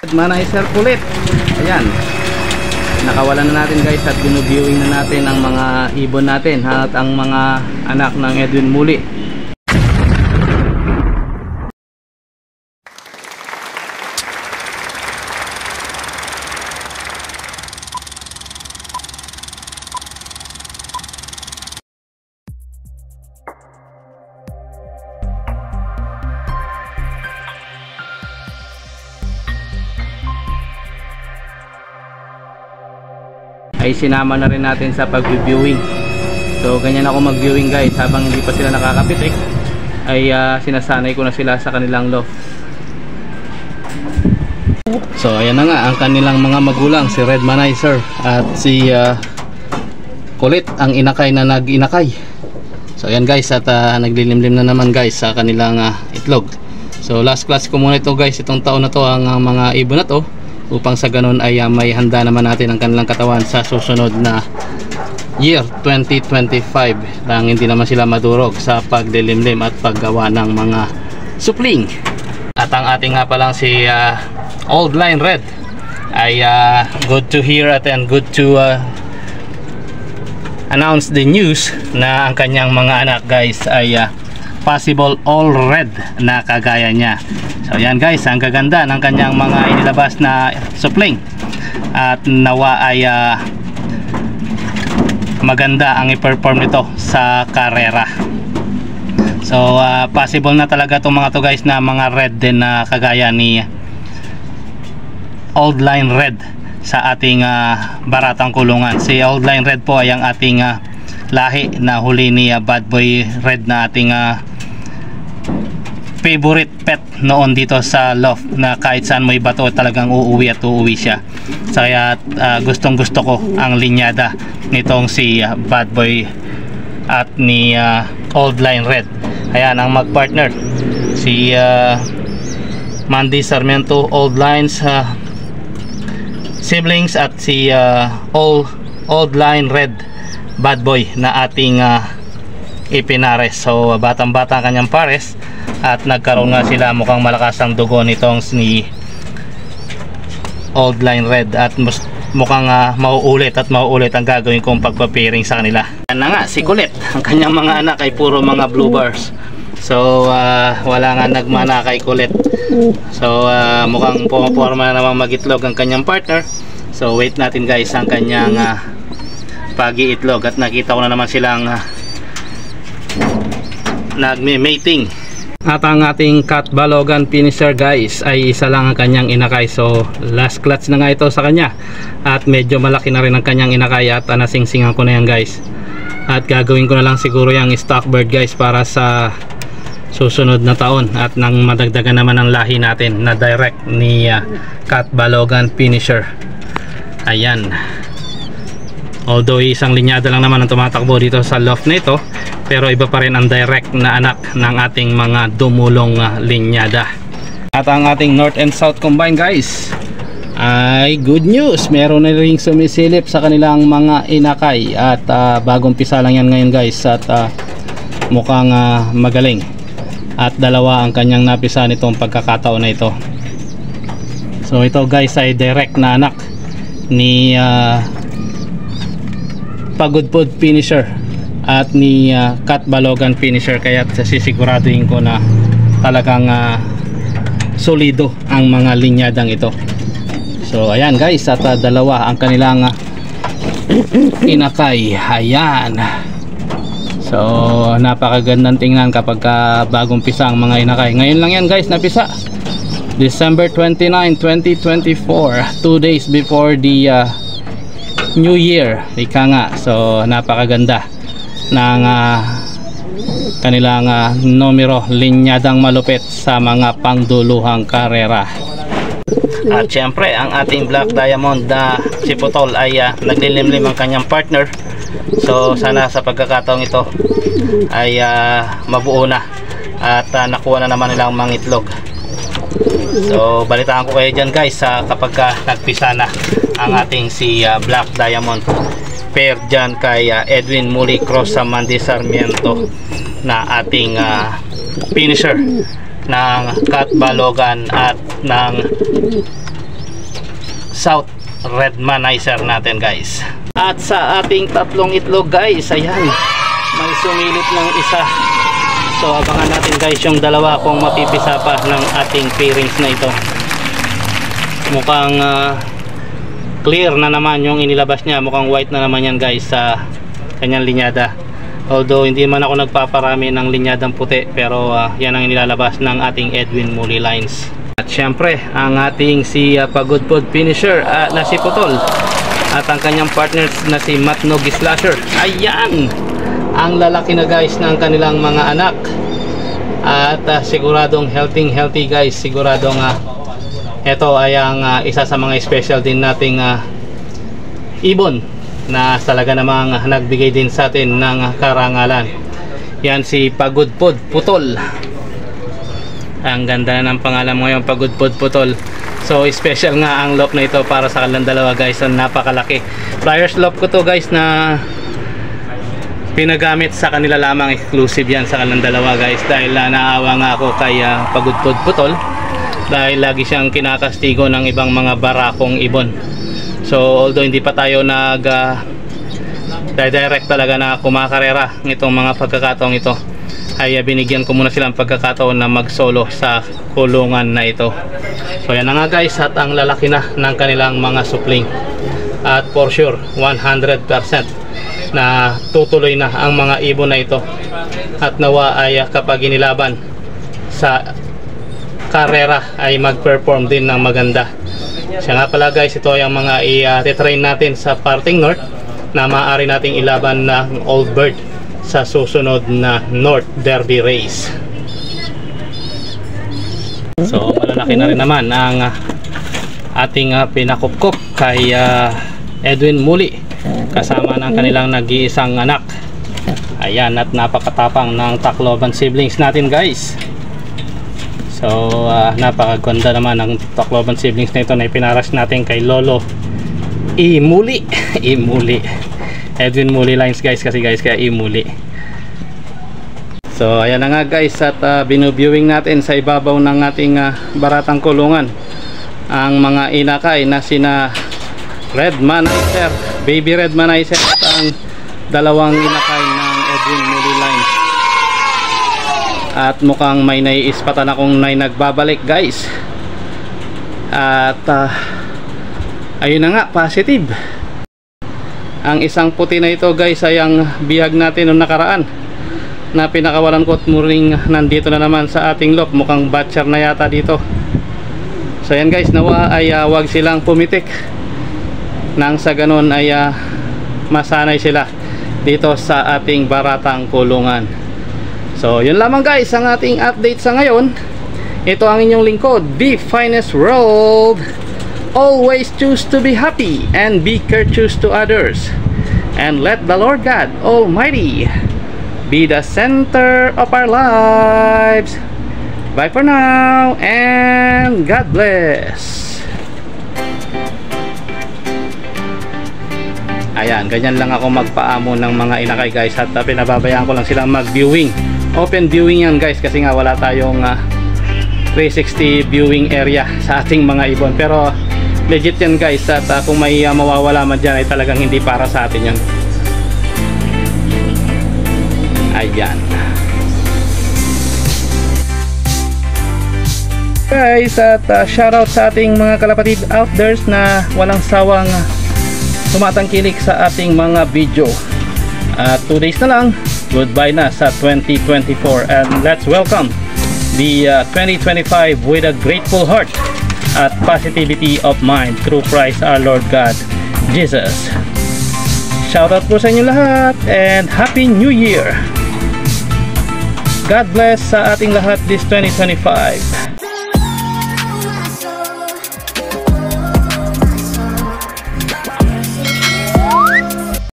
Manicer kulit. Ayan. Nakawalan na natin guys at binuviewing na natin ang mga ibon natin at ang mga anak ng Edwin Muli. Ay sinama na rin natin sa pag-viewing. So ganyan ako mag-viewing guys, habang hindi pa sila nakakapit ay sinasanay ko na sila sa kanilang loft. So ayan na nga ang kanilang mga magulang, si Red Manicer at si Kulit, ang inakay na nag-inakay. So ayan guys, at naglilimlim na naman guys sa kanilang itlog. So last class ko muna ito guys, itong taon na to ang mga ibon na to, upang sa ganun ay may handa naman natin ang kanilang katawan sa susunod na year 2025 nang hindi naman sila madurog sa pagdilimlim at paggawa ng mga supling. At ang ating nga palang si Old Line Red ay good to hear at and good to announce the news na ang kanyang mga anak guys ay possible all red na kagaya niya. So yan guys, ang gaganda ng kanyang mga inilabas na supling at nawa ay maganda ang i-perform nito sa karera. So possible na talaga itong mga to guys na mga red din na kagaya ni Old Line Red sa ating baratang kulungan. Si Old Line Red po ay ang ating lahi na huli ni Bad Boy Red na ating favorite pet noon dito sa loft, na kahit saan mo ibato talagang uuwi at uuwi siya. So kaya gustong gusto ko ang linyada nitong si Bad Boy at ni Old Line Red. Ayan ang magpartner, si Mandy Sarmiento Old Lines siblings at si Old Line Red Bad Boy na ating ipinares. So batang bata kanyang pares at nagkaroon nga sila, mukhang malakas ang dugo nitong ni Old Line Red at mukhang mauulit at mauulit ang gagawin kong pagpapiring sa kanila. Yan na nga si Kulit, ang kanyang mga anak ay puro mga blue bars. So wala nga nagmana kay Kulit. So mukhang pumaporma na namang magitlog ang kanyang partner. So wait natin guys ang kanyang pag-iitlog at nakita ko na naman silang nagme-mating. At ang ating Cat Balogan finisher guys ay isa lang ang kanyang inakay. So last clutch na nga ito sa kanya at medyo malaki na rin ang kanyang inakay at nasingsingan ko na yan guys. At gagawin ko na lang siguro yung stock bird guys para sa susunod na taon at nang madagdagan naman ang lahi natin na direct ni Cat Balogan finisher. Ayan, although isang linyada lang naman ang tumatakbo dito sa loft na ito, pero iba pa rin ang direct na anak ng ating mga dumulong linyada. At ang ating North and South combine guys ay good news, meron na ring sumisilip sa kanilang mga inakay at bagong pisa lang yan ngayon guys at mukhang magaling at dalawa ang kanyang napisa nitong pagkakataon na ito. So ito guys ay direct na anak ni Pagudpud finisher at ni Cat Balogan finisher, kaya sisiguraduhin ko na talagang solido ang mga linyadang ito. So ayan guys, at dalawa ang kanilang inakay. Ayan, so napakagandang tingnan kapag bagong pisa ang mga inakay. Ngayon lang yan guys napisa, December 29, 2024, 2 days before the New Year, ika nga. So napakaganda ng kanilang numero, linyadang malupit sa mga pangduluhang karera. At syempre ang ating Black Diamond na si Putol ay naglilimlim ang kanyang partner. So sana sa pagkakataong ito ay mabuo na at nakuha na naman nilang mga itlog. So balitaan ko kayo dyan guys kapag nagpisa na ang ating si Black Diamond pair dyan kay Edwin Muli cross sa Mandy Sarmiento na ating finisher ng Cat Balogan at ng South Redmanizer natin guys. At sa ating tatlong itlog guys, ayan, may sumilip ng isa. So abangan natin guys yung dalawa kung mapipisa pa ng ating pairings na ito. Mukhang clear na naman yung inilabas niya, mukhang white na naman yan guys sa kanyang linyada. Although hindi man ako nagpaparami ng linyadang puti, pero yan ang inilalabas ng ating Edwin Muli lines. At syempre ang ating si Pagudpod finisher na si Putol, at ang kanyang partners na si Matnog Slasher. Ayan, ang lalaki na guys ng kanilang mga anak, at siguradong healthy guys. Siguradong ito ay ang isa sa mga special din nating ibon na talaga namang nagbigay din sa atin ng karangalan. Yan si Pagudpod Putol. Ang ganda na ng pangalan mo ngayon, Pagudpod Putol. So special nga ang loop na ito para sa kanilang dalawa guys. So, napakalaki. Flyers loop ko to guys na pinagamit sa kanila lamang, exclusive yan sa kanilang dalawa guys. Dahil naawa nga ako kay Pagudpod Putol, dahil lagi siyang kinakastigo ng ibang mga barakong ibon. So although hindi pa tayo nag direct talaga na kumakarera nitong mga pagkakataong ito, ay binigyan ko muna silang pagkakataon na mag solo sa kulungan na ito. So yan na nga guys, at ang lalaki na ng kanilang mga supling. At for sure 100% na tutuloy na ang mga ibon na ito, at nawa ay kapag inilaban sa karera ay mag-perform din ng maganda. Siya nga pala guys, ito ay ang mga i-train natin sa Parting North na maaari nating ilaban ng Old Bird sa susunod na North Derby race. So malalaki na rin naman ang ating pinakupkup kay Edwin Muli, kasama ng kanilang nag-iisang anak. Ayan, at napakatapang ng Tacloban siblings natin guys. So napakaganda naman ang Tacloban siblings na ito na ipinaras natin kay Lolo Muli. Muli, Edwin Muli lines guys, kasi guys kaya Muli. So ayan na nga guys, at binuviewing natin sa ibabaw ng ating baratang kulungan ang mga inakay na sina Redmanizer, Baby Redmanizer, at ang dalawang inakay ng Edwin Muli lines. At mukhang may naiispatan akong nagbabalik guys. At ayun na nga, positive. Ang isang puti na ito guys ay ang bihag natin noong nakaraan na pinakawalan ko, at muring nandito na naman sa ating loop. Mukhang batcher na yata dito. So yan guys, nawa ay wag silang pumitik, nang sa ganun ay masanay sila dito sa ating baratang kulungan. So yun lamang guys ang ating update sa ngayon. Ito ang inyong lingkod, The Finest World. Always choose to be happy and be courteous to others, and let the Lord God Almighty be the center of our lives. Bye for now, and God bless. Ayan, ganyan lang ako magpaamo ng mga inakay guys, at pinababayaan ko lang silang mag-viewing. Open viewing yan guys, kasi nga wala tayong 360 viewing area sa ating mga ibon. Pero legit yan guys, at kung may mawawala man dyan ay talagang hindi para sa atin yan. Ayan guys, at shoutout sa ating mga kalapatid out there na walang sawang tumatangkilik sa ating mga video. 2 days na lang, goodbye na sa 2024, and let's welcome the 2025 with a grateful heart at positivity of mind through Christ our Lord God Jesus. Shoutout po sa inyo lahat, and Happy New Year. God bless sa ating lahat this 2025.